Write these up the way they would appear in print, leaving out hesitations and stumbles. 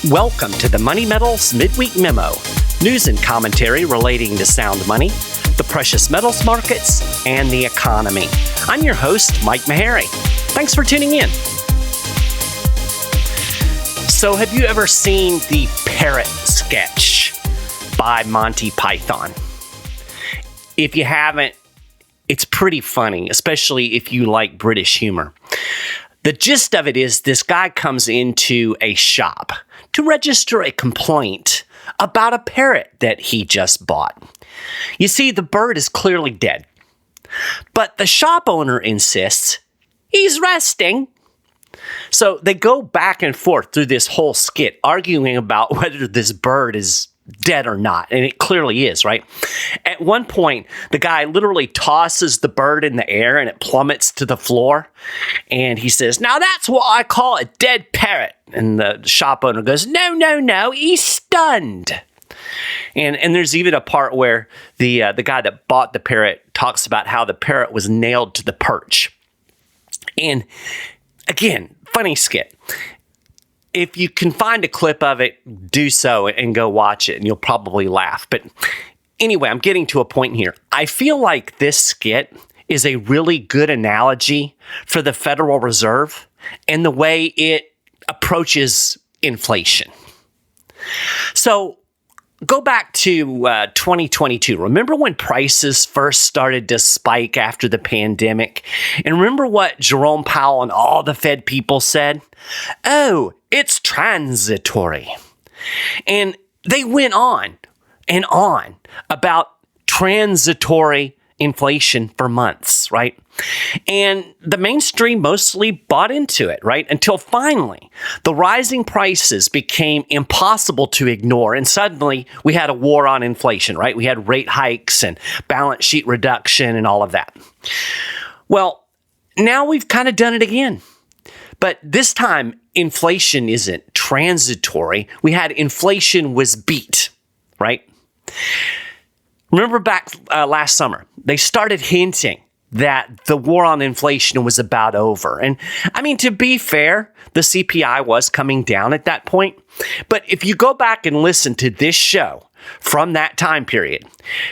Welcome to the Money Metals Midweek Memo, news and commentary relating to sound money, the precious metals markets, and the economy. I'm your host, Mike Maharrey. Thanks for tuning in. So, have you ever seen the parrot sketch by Monty Python? If you haven't, it's pretty funny, especially if you like British humor. The gist of it is this guy comes into a shop to register a complaint about a parrot that he just bought. You see, the bird is clearly dead, but the shop owner insists he's resting. So they go back and forth through this whole skit, arguing about whether this bird is dead or not, and it clearly is, right? At one point, the guy literally tosses the bird in the air and it plummets to the floor, and he says, "Now that's what I call a dead parrot." And the shop owner goes, No, he's stunned." And there's even a part where the guy that bought the parrot talks about how the parrot was nailed to the perch. And again, funny skit. If you can find a clip of it, do so and go watch it, and you'll probably laugh. But anyway, I'm getting to a point here. I feel like this skit is a really good analogy for the Federal Reserve and the way it approaches inflation. So go back to 2022. Remember when prices first started to spike after the pandemic? And remember what Jerome Powell and all the Fed people said? "Oh, it's transitory." And they went on and on about transitory inflation for months, right? And the mainstream mostly bought into it, right? Until finally, the rising prices became impossible to ignore. And suddenly we had a war on inflation, right? We had rate hikes and balance sheet reduction and all of that. Well, now we've kind of done it again. But this time, inflation isn't transitory. We had inflation was beat, right? Remember back last summer, they started hinting that the war on inflation was about over. And I mean, to be fair, the CPI was coming down at that point. But if you go back and listen to this show from that time period,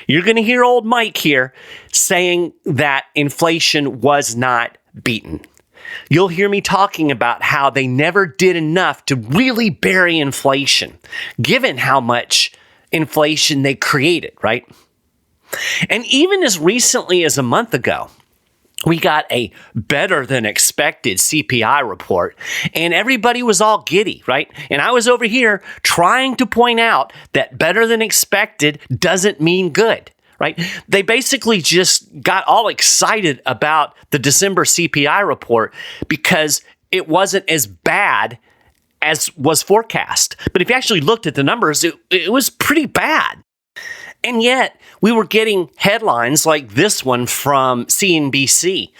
you're going to hear old Mike here saying that inflation was not beaten. You'll hear me talking about how they never did enough to really bury inflation, given how much inflation they created, right? And even as recently as a month ago, we got a better than expected CPI report, and everybody was all giddy, right? And I was over here trying to point out that better than expected doesn't mean good, right? They basically just got all excited about the December CPI report because it wasn't as bad as was forecast. But if you actually looked at the numbers, it was pretty bad. And yet, we were getting headlines like this one from CNBC.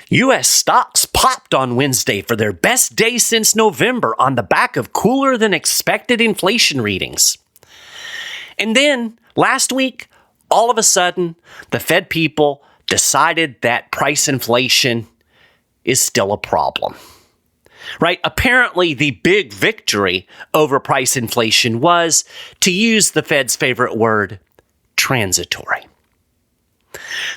U.S. stocks popped on Wednesday for their best day since November on the back of cooler than expected inflation readings. And then, last week, all of a sudden, the Fed people decided that price inflation is still a problem. Right? Apparently, the big victory over price inflation was, to use the Fed's favorite word, transitory.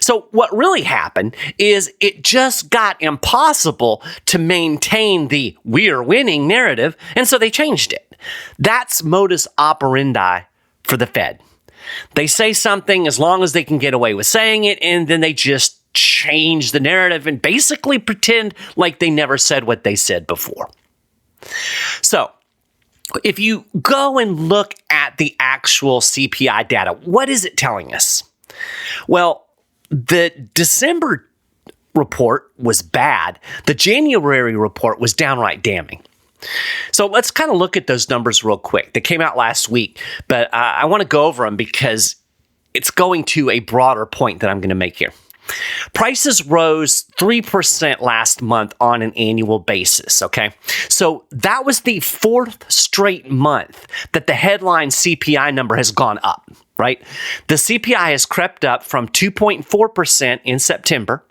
So what really happened is it just got impossible to maintain the "we're winning" narrative, and so they changed it. That's modus operandi for the Fed. They say something as long as they can get away with saying it, and then they just change the narrative and basically pretend like they never said what they said before. So, if you go and look at the actual CPI data, what is it telling us? Well, the December report was bad. The January report was downright damning. So let's kind of look at those numbers real quick. They came out last week, but I want to go over them because it's going to a broader point that I'm going to make here. Prices rose 3% last month on an annual basis, okay? So that was the fourth straight month that the headline CPI number has gone up, right? The CPI has crept up from 2.4% in September.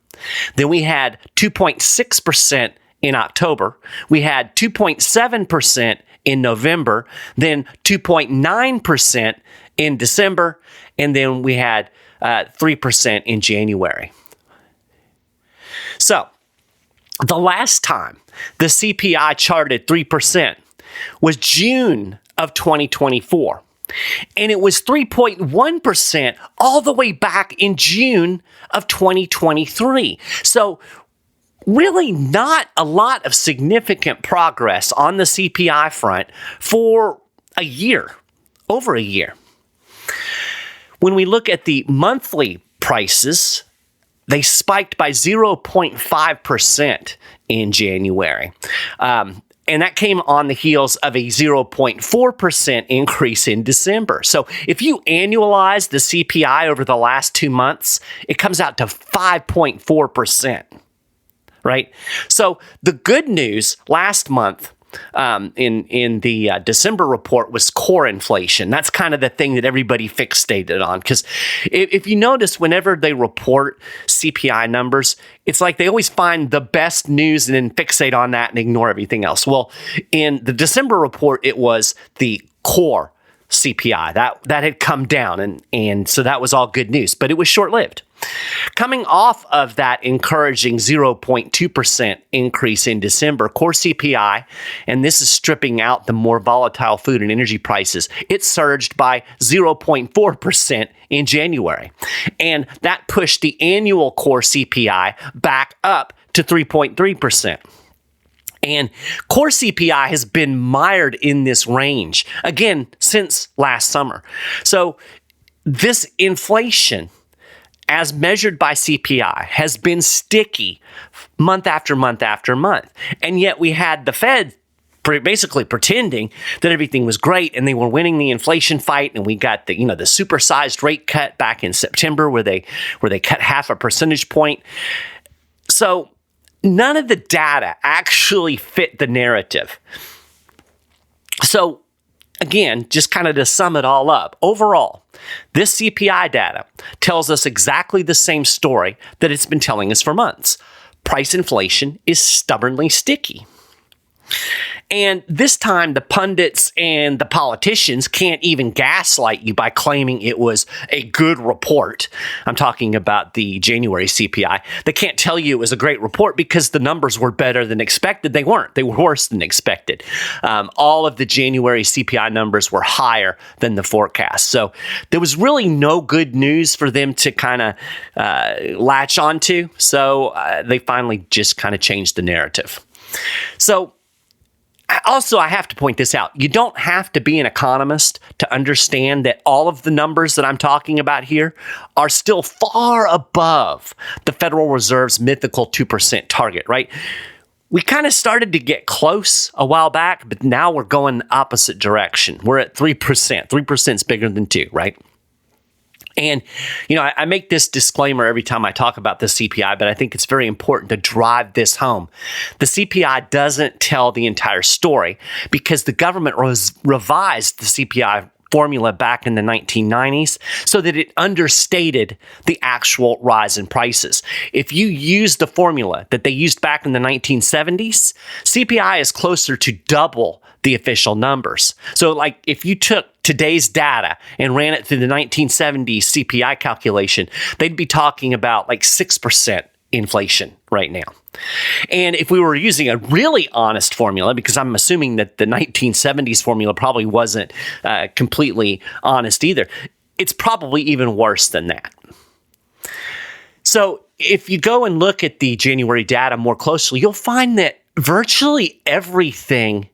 Then we had 2.6% in October. We had 2.7% in November, then 2.9% in December, and then we had 3% in January. So the last time the CPI charted 3% was June of 2024. And it was 3.1% all the way back in June of 2023. So really not a lot of significant progress on the CPI front for a year, over a year. When we look at the monthly prices, they spiked by 0.5% in January. And that came on the heels of a 0.4% increase in December. So if you annualize the CPI over the last 2 months, it comes out to 5.4%, right? So the good news last month in the December report was core inflation. That's kind of the thing that everybody fixated on. Because if you notice, whenever they report CPI numbers, it's like they always find the best news and then fixate on that and ignore everything else. Well, in the December report, it was the core CPI that had come down, and so that was all good news, but it was short-lived. Coming off of that encouraging 0.2% increase in December, core CPI, and this is stripping out the more volatile food and energy prices, it surged by 0.4% in January. And that pushed the annual core CPI back up to 3.3%. And core CPI has been mired in this range, again, since last summer. So this inflation, as measured by CPI, has been sticky month after month after month. And yet we had the Fed basically pretending that everything was great and they were winning the inflation fight. And we got the supersized rate cut back in September where they cut half a percentage point. So none of the data actually fit the narrative. So again, just kind of to sum it all up, overall, this CPI data tells us exactly the same story that it's been telling us for months. Price inflation is stubbornly sticky. And this time, the pundits and the politicians can't even gaslight you by claiming it was a good report. I'm talking about the January CPI. They can't tell you it was a great report because the numbers were better than expected. They weren't. They were worse than expected. All of the January CPI numbers were higher than the forecast. So there was really no good news for them to kind of latch onto. So they finally just kind of changed the narrative. So also, I have to point this out. You don't have to be an economist to understand that all of the numbers that I'm talking about here are still far above the Federal Reserve's mythical 2% target, right? We kind of started to get close a while back, but now we're going the opposite direction. We're at 3%. 3% is bigger than 2, right? And, I make this disclaimer every time I talk about the CPI, but I think it's very important to drive this home. The CPI doesn't tell the entire story because the government revised the CPI formula back in the 1990s so that it understated the actual rise in prices. If you use the formula that they used back in the 1970s, CPI is closer to double the official numbers. So like if you took today's data and ran it through the 1970s CPI calculation, they'd be talking about like 6% inflation right now. And if we were using a really honest formula, because I'm assuming that the 1970s formula probably wasn't completely honest either, it's probably even worse than that. So if you go and look at the January data more closely, you'll find that virtually everything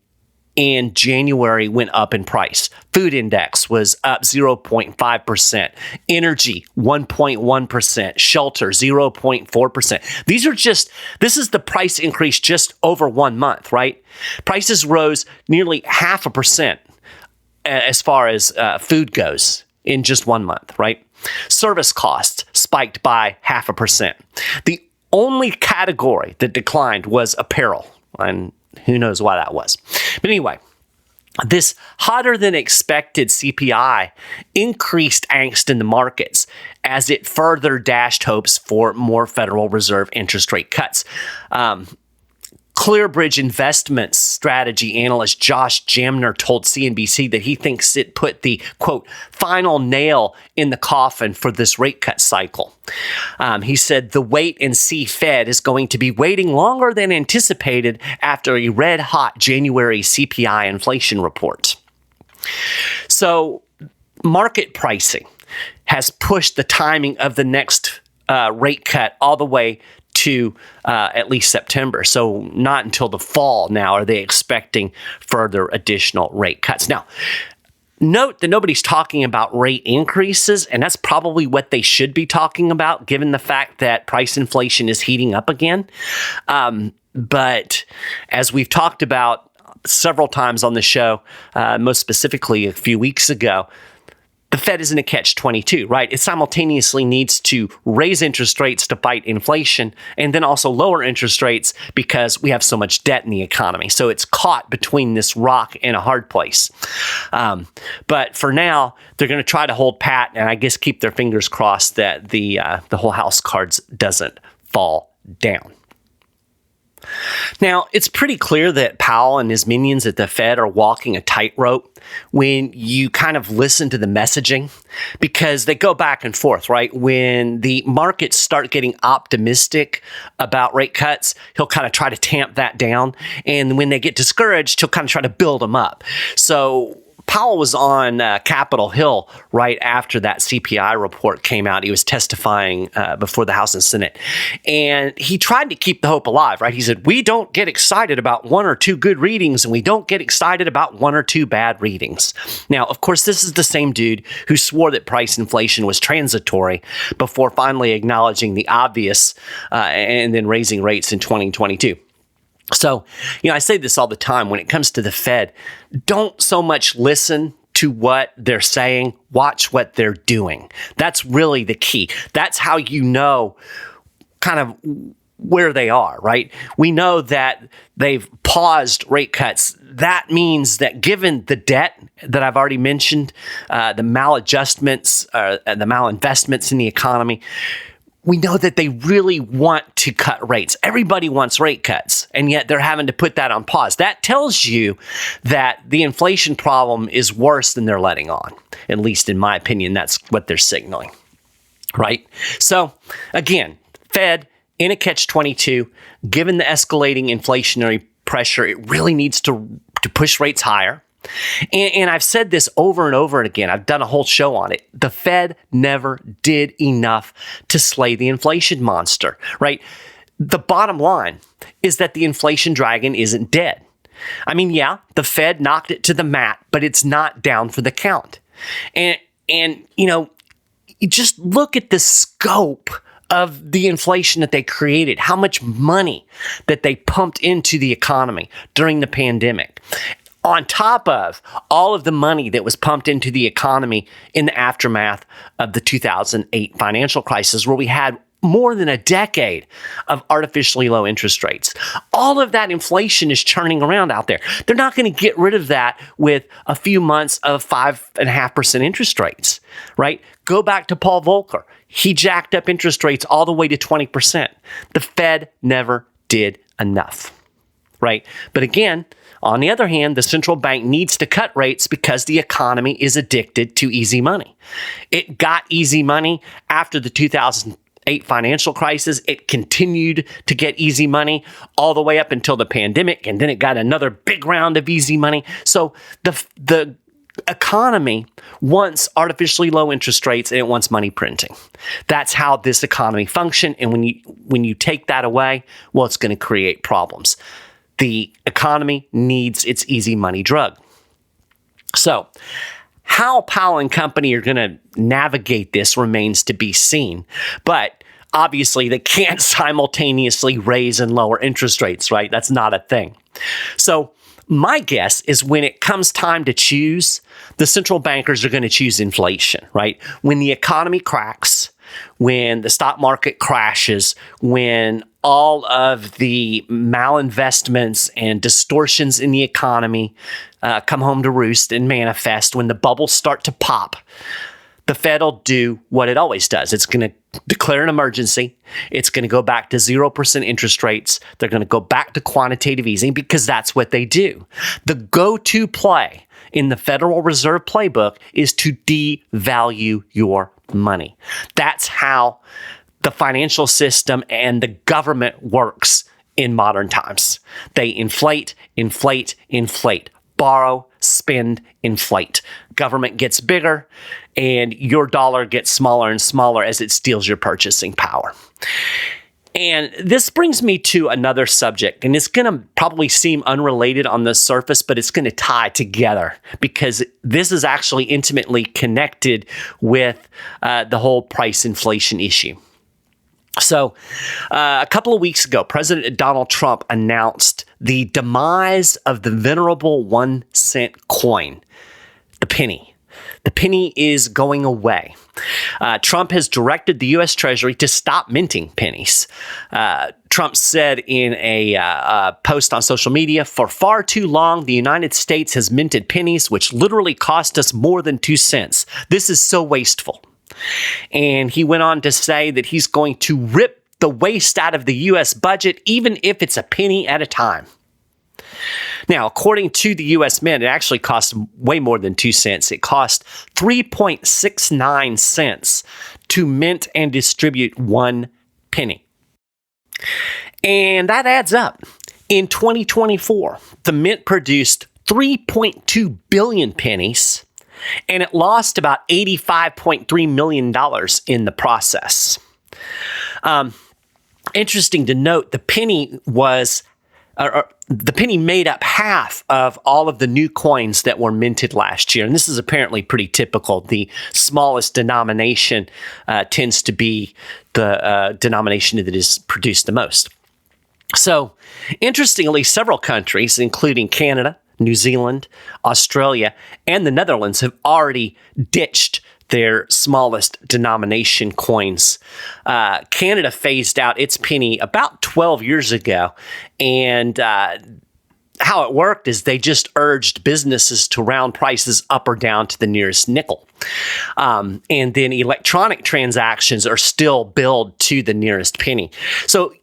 in January went up in price. Food index was up 0.5%. Energy, 1.1%. Shelter, 0.4%. This is the price increase just over 1 month, right? Prices rose nearly 0.5% as far as food goes in just 1 month, right? Service costs spiked by 0.5%. The only category that declined was apparel, and who knows why that was. But anyway, this hotter than expected CPI increased angst in the markets as it further dashed hopes for more Federal Reserve interest rate cuts. Clearbridge Investments strategy analyst Josh Jamner told CNBC that he thinks it put the, quote, final nail in the coffin for this rate cut cycle. He said the wait and see Fed is going to be waiting longer than anticipated after a red-hot January CPI inflation report. So market pricing has pushed the timing of the next rate cut all the way to at least September. So not until the fall now are they expecting further additional rate cuts. Now, note that nobody's talking about rate increases, and that's probably what they should be talking about, given the fact that price inflation is heating up again. But as we've talked about several times on the show, most specifically a few weeks ago, the Fed is in a catch-22, right? It simultaneously needs to raise interest rates to fight inflation and then also lower interest rates because we have so much debt in the economy. So it's caught between this rock and a hard place. But for now, they're going to try to hold pat and I guess keep their fingers crossed that the whole house cards doesn't fall down. Now, it's pretty clear that Powell and his minions at the Fed are walking a tightrope when you kind of listen to the messaging because they go back and forth, right? When the markets start getting optimistic about rate cuts, he'll kind of try to tamp that down. And when they get discouraged, he'll kind of try to build them up. So Powell was on Capitol Hill right after that CPI report came out. He was testifying before the House and Senate. And he tried to keep the hope alive, right? He said, we don't get excited about one or two good readings, and we don't get excited about one or two bad readings. Now, of course, this is the same dude who swore that price inflation was transitory before finally acknowledging the obvious and then raising rates in 2022. So, I say this all the time when it comes to the Fed, don't so much listen to what they're saying, watch what they're doing. That's really the key. That's how you know kind of where they are, right? We know that they've paused rate cuts. That means that given the debt that I've already mentioned, the maladjustments, the malinvestments in the economy, we know that they really want to cut rates. Everybody wants rate cuts, and yet they're having to put that on pause. That tells you that the inflation problem is worse than they're letting on. At least in my opinion, that's what they're signaling, right? So again, Fed in a catch-22, given the escalating inflationary pressure, it really needs to push rates higher. And I've said this over and over again. I've done a whole show on it. The Fed never did enough to slay the inflation monster, right? The bottom line is that the inflation dragon isn't dead. I mean, yeah, the Fed knocked it to the mat, but it's not down for the count. And you just look at the scope of the inflation that they created, how much money that they pumped into the economy during the pandemic. On top of all of the money that was pumped into the economy in the aftermath of the 2008 financial crisis, where we had more than a decade of artificially low interest rates. All of that inflation is churning around out there. They're not going to get rid of that with a few months of 5.5% interest rates, right? Go back to Paul Volcker. He jacked up interest rates all the way to 20%. The Fed never did enough, right? But again, on the other hand, the central bank needs to cut rates because the economy is addicted to easy money. It got easy money after the 2008 financial crisis. It continued to get easy money all the way up until the pandemic, and then it got another big round of easy money. So the economy wants artificially low interest rates and it wants money printing. That's how this economy functions, and when you take that away, well, it's going to create problems. The economy needs its easy money drug. So how Powell and company are going to navigate this remains to be seen. But obviously, they can't simultaneously raise and lower interest rates, right? That's not a thing. So my guess is when it comes time to choose, the central bankers are going to choose inflation, right? When the economy cracks, when the stock market crashes, when all of the malinvestments and distortions in the economy come home to roost and manifest, when the bubbles start to pop, the Fed will do what it always does. It's going to declare an emergency. It's going to go back to 0% interest rates. They're going to go back to quantitative easing because that's what they do. The go-to play in the Federal Reserve playbook is to devalue your money. That's how the financial system and the government works in modern times. They inflate, inflate, inflate. Borrow, spend, inflate. Government gets bigger, and your dollar gets smaller and smaller as it steals your purchasing power. And this brings me to another subject, and it's going to probably seem unrelated on the surface, but it's going to tie together because this is actually intimately connected with the whole price inflation issue. So a couple of weeks ago, President Donald Trump announced the demise of the venerable 1 cent coin, the penny. The penny is going away. Trump has directed the U.S. Treasury to stop minting pennies. Trump said in a post on social media, "For far too long, the United States has minted pennies, which literally cost us more than 2 cents. This is so wasteful." And he went on to say that he's going to rip the waste out of the U.S. budget, even if it's a penny at a time. Now, according to the U.S. Mint, it actually cost way more than 2 cents. It cost 3.69 cents to mint and distribute 1 penny. And that adds up. In 2024, the Mint produced 3.2 billion pennies, and it lost about $85.3 million in the process. Interesting to note, the penny made up half of all of the new coins that were minted last year. And this is apparently pretty typical. The smallest denomination tends to be the denomination that is produced the most. So, interestingly, several countries, including Canada, New Zealand, Australia, and the Netherlands, have already ditched their smallest denomination coins. Canada phased out its penny about 12 years ago, and how it worked is they just urged businesses to round prices up or down to the nearest nickel. And then electronic transactions are still billed to the nearest penny. So,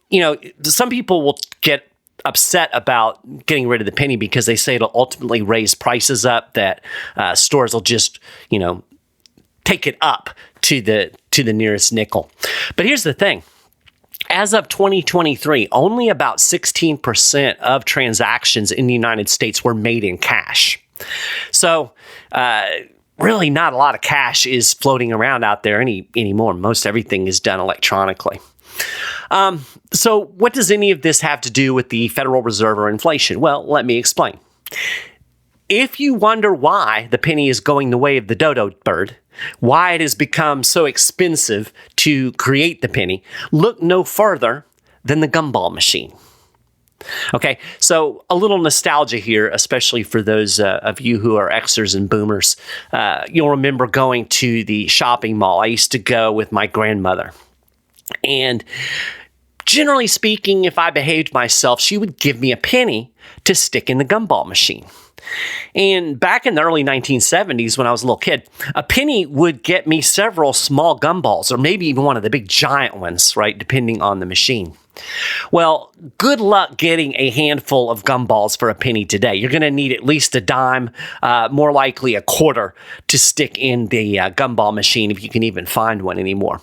some people will get upset about getting rid of the penny because they say it'll ultimately raise prices up, that stores will just, take it up to the nearest nickel. But here's the thing. As of 2023, only about 16% of transactions in the United States were made in cash. So, really not a lot of cash is floating around out there anymore. Most everything is done electronically. So what does any of this have to do with the Federal Reserve or inflation? Well, let me explain. If you wonder why the penny is going the way of the dodo bird, why it has become so expensive to create the penny, look no further than the gumball machine. Okay, so a little nostalgia here, especially for those of you who are Xers and boomers. You'll remember going to the shopping mall. I used to go with my grandmother. And generally speaking, if I behaved myself, she would give me a penny to stick in the gumball machine. And back in the early 1970s, when I was a little kid, a penny would get me several small gumballs, or maybe even one of the big giant ones, right, depending on the machine. Well, good luck getting a handful of gumballs for a penny today. You're going to need at least a dime, more likely a quarter, to stick in the gumball machine, if you can even find one anymore.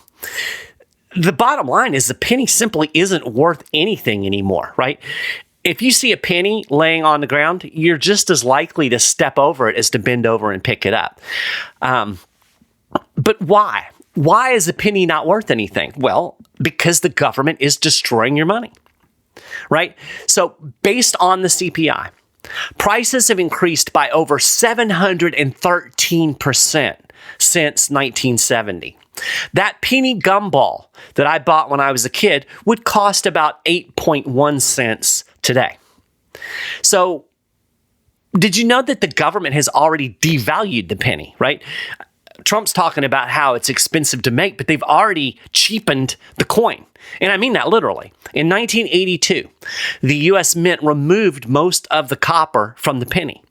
The bottom line is the penny simply isn't worth anything anymore, right? If you see a penny laying on the ground, you're just as likely to step over it as to bend over and pick it up. But why? Why is a penny not worth anything? Well, because the government is destroying your money, right? So based on the CPI, prices have increased by over 713% since 1970. That penny gumball that I bought when I was a kid would cost about 8.1 cents today. So, did you know that the government has already devalued the penny, right? Trump's talking about how it's expensive to make, but they've already cheapened the coin. And I mean that literally. In 1982, the U.S. Mint removed most of the copper from the penny.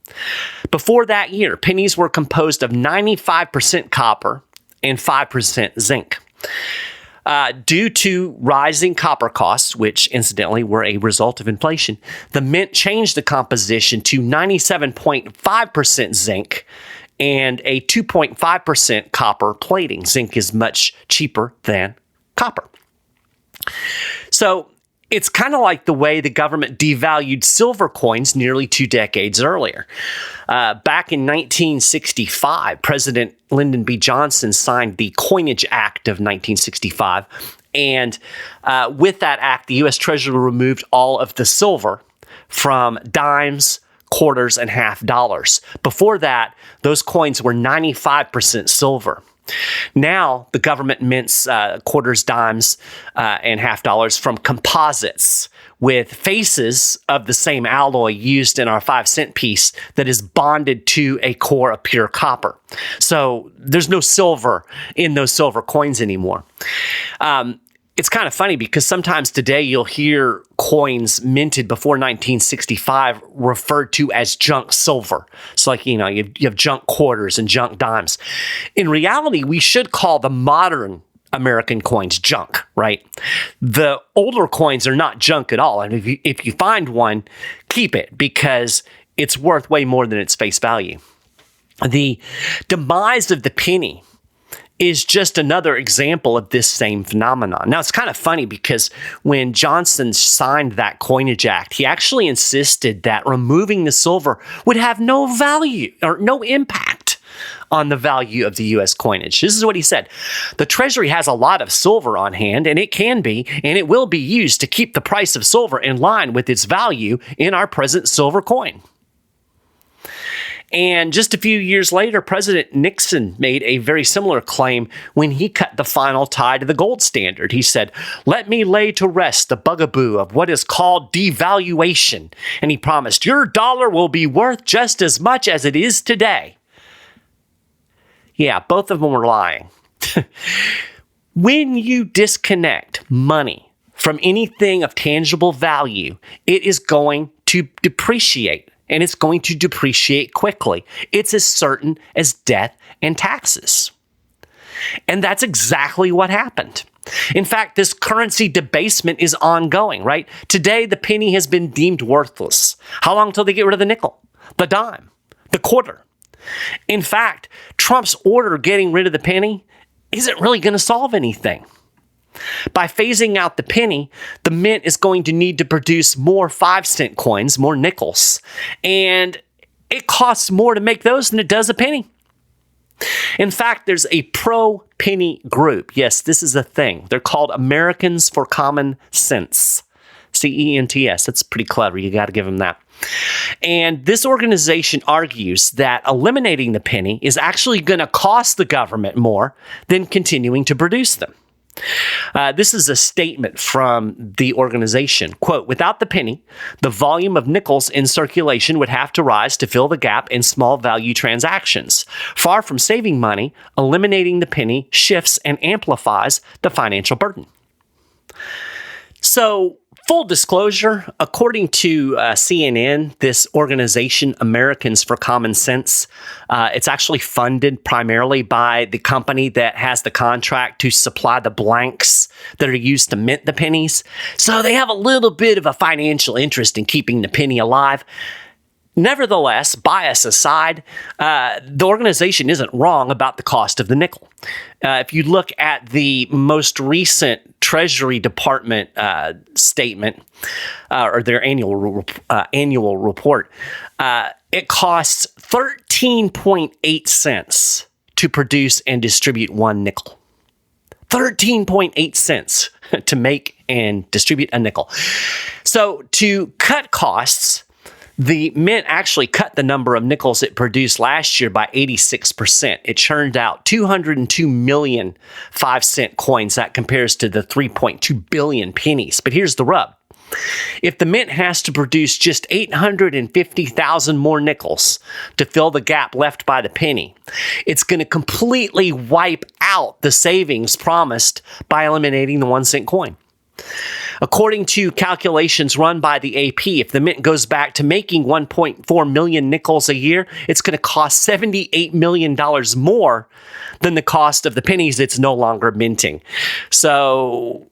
Before that year, pennies were composed of 95% copper and 5% zinc. Due to rising copper costs, which incidentally were a result of inflation, the mint changed the composition to 97.5% zinc and a 2.5% copper plating. Zinc is much cheaper than copper. So it's kind of like the way the government devalued silver coins nearly 2 decades earlier. Back in 1965, President Lyndon B. Johnson signed the Coinage Act of 1965. And with that act, the U.S. Treasury removed all of the silver from dimes, quarters, and half dollars. Before that, those coins were 95% silver. Now, the government mints quarters, dimes, and half dollars from composites with faces of the same alloy used in our 5-cent piece that is bonded to a core of pure copper. So there's no silver in those silver coins anymore. It's kind of funny because sometimes today you'll hear coins minted before 1965 referred to as junk silver. It's like, you have junk quarters and junk dimes. In reality, we should call the modern American coins junk, right? The older coins are not junk at all. And if you find one, keep it because it's worth way more than its face value. The demise of the penny is just another example of this same phenomenon. Now, it's kind of funny because when Johnson signed that Coinage Act, he actually insisted that removing the silver would have no value or no impact on the value of the U.S. coinage. This is what he said. The Treasury has a lot of silver on hand, and it can be, and it will be used to keep the price of silver in line with its value in our present silver coin. And just a few years later, President Nixon made a very similar claim when he cut the final tie to the gold standard. He said, "Let me lay to rest the bugaboo of what is called devaluation." And he promised, "Your dollar will be worth just as much as it is today." Yeah, both of them were lying. When you disconnect money from anything of tangible value, it is going to depreciate. And it's going to depreciate quickly. It's as certain as death and taxes. And that's exactly what happened. In fact, this currency debasement is ongoing, right? Today, the penny has been deemed worthless. How long until they get rid of the nickel, the dime, the quarter? In fact, Trump's order getting rid of the penny isn't really going to solve anything. By phasing out the penny, the mint is going to need to produce more 5-cent coins, more nickels, and it costs more to make those than it does a penny. In fact, there's a pro-penny group. Yes, this is a thing. They're called Americans for Common Sense. CENTS. That's pretty clever. You got to give them that. And this organization argues that eliminating the penny is actually going to cost the government more than continuing to produce them. This is a statement from the organization. Quote, "Without the penny, the volume of nickels in circulation would have to rise to fill the gap in small value transactions. Far from saving money, eliminating the penny shifts and amplifies the financial burden." So, full disclosure, according to CNN, this organization, Americans for Common Sense, it's actually funded primarily by the company that has the contract to supply the blanks that are used to mint the pennies. So they have a little bit of a financial interest in keeping the penny alive. Nevertheless, bias aside, the organization isn't wrong about the cost of the nickel. If you look at the most recent Treasury Department statement or their annual report, it costs 13.8 cents to produce and distribute one nickel. 13.8 cents to make and distribute a nickel. So to cut costs, the mint actually cut the number of nickels it produced last year by 86%. It churned out 202 million 5-cent coins. That compares to the 3.2 billion pennies. But here's the rub. If the mint has to produce just 850,000 more nickels to fill the gap left by the penny, it's going to completely wipe out the savings promised by eliminating the 1-cent coin. According to calculations run by the AP, if the mint goes back to making 1.4 million nickels a year, it's going to cost $78 million more than the cost of the pennies it's no longer minting. So,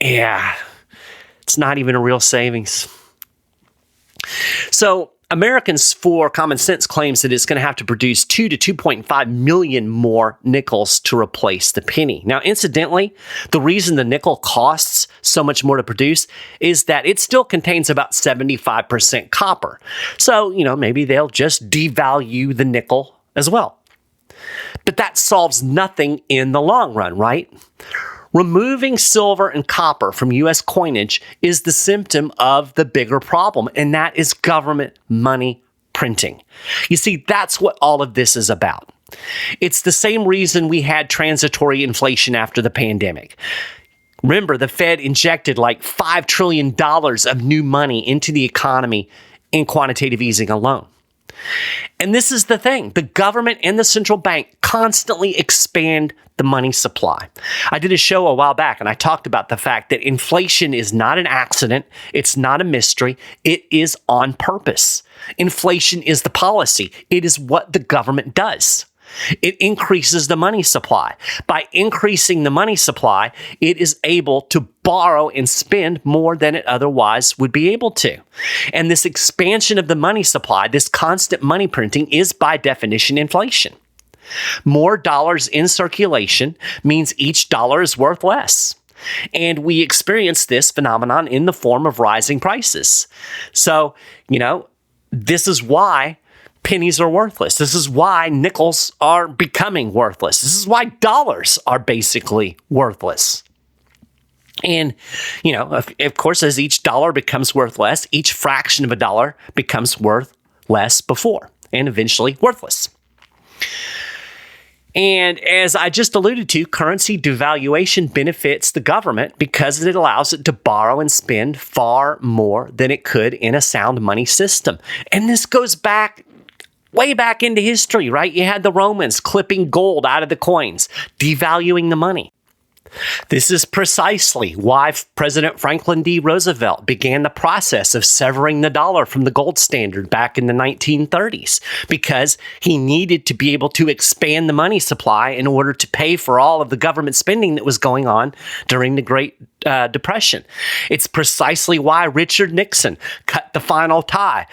yeah, it's not even a real savings. So, Americans for Common Sense claims that it's going to have to produce 2 to 2.5 million more nickels to replace the penny. Now, incidentally, the reason the nickel costs so much more to produce is that it still contains about 75% copper. So, maybe they'll just devalue the nickel as well. But that solves nothing in the long run, right? Removing silver and copper from U.S. coinage is the symptom of the bigger problem, and that is government money printing. You see, that's what all of this is about. It's the same reason we had transitory inflation after the pandemic. Remember, the Fed injected like $5 trillion of new money into the economy in quantitative easing alone. And this is the thing. The government and the central bank constantly expand the money supply. I did a show a while back and I talked about the fact that inflation is not an accident. It's not a mystery. It is on purpose. Inflation is the policy. It is what the government does. It increases the money supply. By increasing the money supply, it is able to borrow and spend more than it otherwise would be able to. And this expansion of the money supply, this constant money printing, is by definition inflation. More dollars in circulation means each dollar is worth less. And we experience this phenomenon in the form of rising prices. So, this is why pennies are worthless. This is why nickels are becoming worthless. This is why dollars are basically worthless. And, of course, as each dollar becomes worth less, each fraction of a dollar becomes worth less before and eventually worthless. And as I just alluded to, currency devaluation benefits the government because it allows it to borrow and spend far more than it could in a sound money system. And this goes way back into history, right? You had the Romans clipping gold out of the coins, devaluing the money. This is precisely why President Franklin D. Roosevelt began the process of severing the dollar from the gold standard back in the 1930s, because he needed to be able to expand the money supply in order to pay for all of the government spending that was going on during the Great Depression. It's precisely why Richard Nixon cut the final tie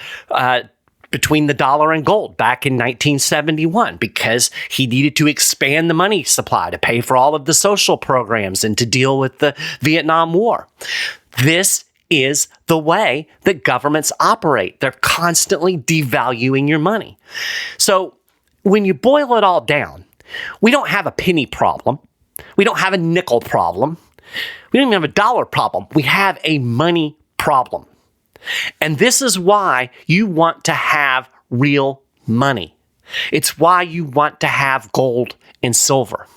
between the dollar and gold back in 1971, because he needed to expand the money supply to pay for all of the social programs and to deal with the Vietnam War. This is the way that governments operate. They're constantly devaluing your money. So when you boil it all down, we don't have a penny problem. We don't have a nickel problem. We don't even have a dollar problem. We have a money problem. And this is why you want to have real money. It's why you want to have gold and silver.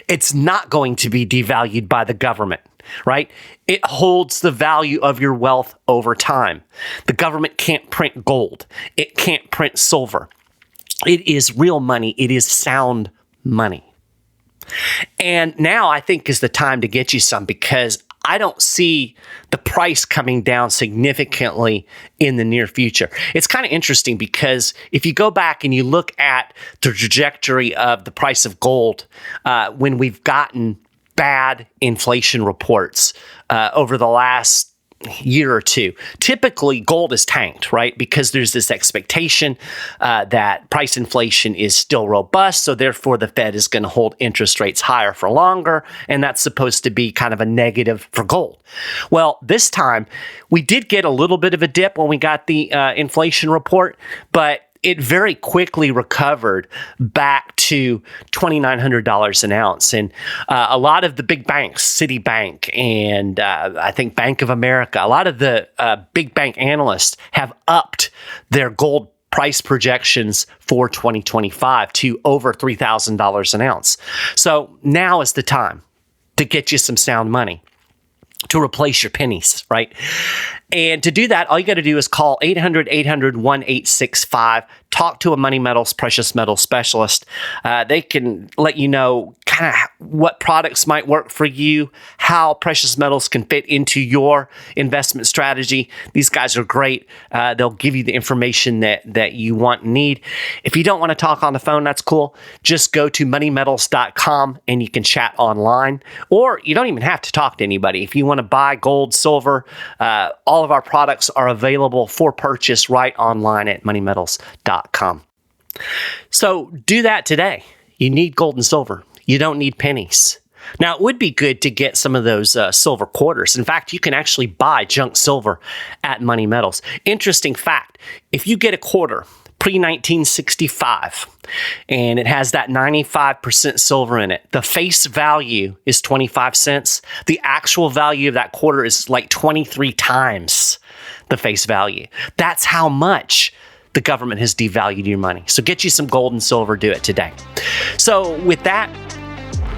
It's not going to be devalued by the government, right? It holds the value of your wealth over time. The government can't print gold. It can't print silver. It is real money. It is sound money. And now I think is the time to get you some, because I don't see the price coming down significantly in the near future. It's kind of interesting because if you go back and you look at the trajectory of the price of gold, when we've gotten bad inflation reports over the last year or two, typically gold is tanked, right? Because there's this expectation that price inflation is still robust, so therefore the Fed is going to hold interest rates higher for longer, and that's supposed to be kind of a negative for gold. Well, this time we did get a little bit of a dip when we got the inflation report, but it very quickly recovered back to $2,900 an ounce. And a lot of the big banks, Citibank and I think Bank of America, a lot of the big bank analysts have upped their gold price projections for 2025 to over $3,000 an ounce. So now is the time to get you some sound money to replace your pennies, right? And to do that, all you got to do is call 800-800-1865 talk to a Money Metals precious metal specialist. They can let you know kind of what products might work for you, how precious metals can fit into your investment strategy. These guys are great. They'll give you the information that you want and need. If you don't want to talk on the phone, that's cool. Just go to moneymetals.com and you can chat online, or you don't even have to talk to anybody. If you want to buy gold, silver, all of our products are available for purchase right online at moneymetals.com. So do that today. You need gold and silver. You don't need pennies. Now, it would be good to get some of those silver quarters. In fact, you can actually buy junk silver at Money Metals. Interesting fact, if you get a quarter pre-1965 and it has that 95% silver in it, the face value is 25 cents. The actual value of that quarter is like 23 times the face value. That's how much the government has devalued your money. So get you some gold and silver, do it today. So with that,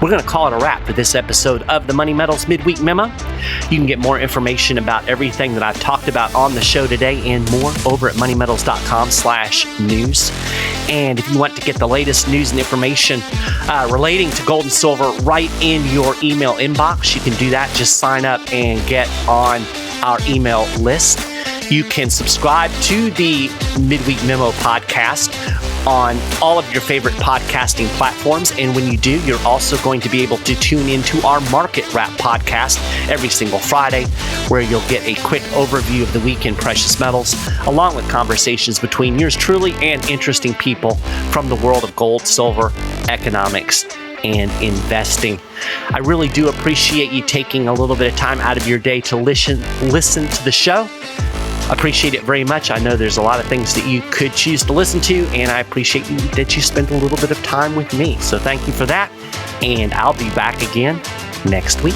we're going to call it a wrap for this episode of the Money Metals Midweek Memo. You can get more information about everything that I've talked about on the show today and more over at moneymetals.com/news. And if you want to get the latest news and information relating to gold and silver right in your email inbox, you can do that. Just sign up and get on our email list. You can subscribe to the Midweek Memo podcast on all of your favorite podcasting platforms. And when you do, you're also going to be able to tune into our Market Wrap podcast every single Friday, where you'll get a quick overview of the week in precious metals, along with conversations between yours truly and interesting people from the world of gold, silver, economics, and investing. I really do appreciate you taking a little bit of time out of your day to listen to the show. Appreciate it very much. I know there's a lot of things that you could choose to listen to, and I appreciate that you spent a little bit of time with me. So thank you for that, and I'll be back again next week.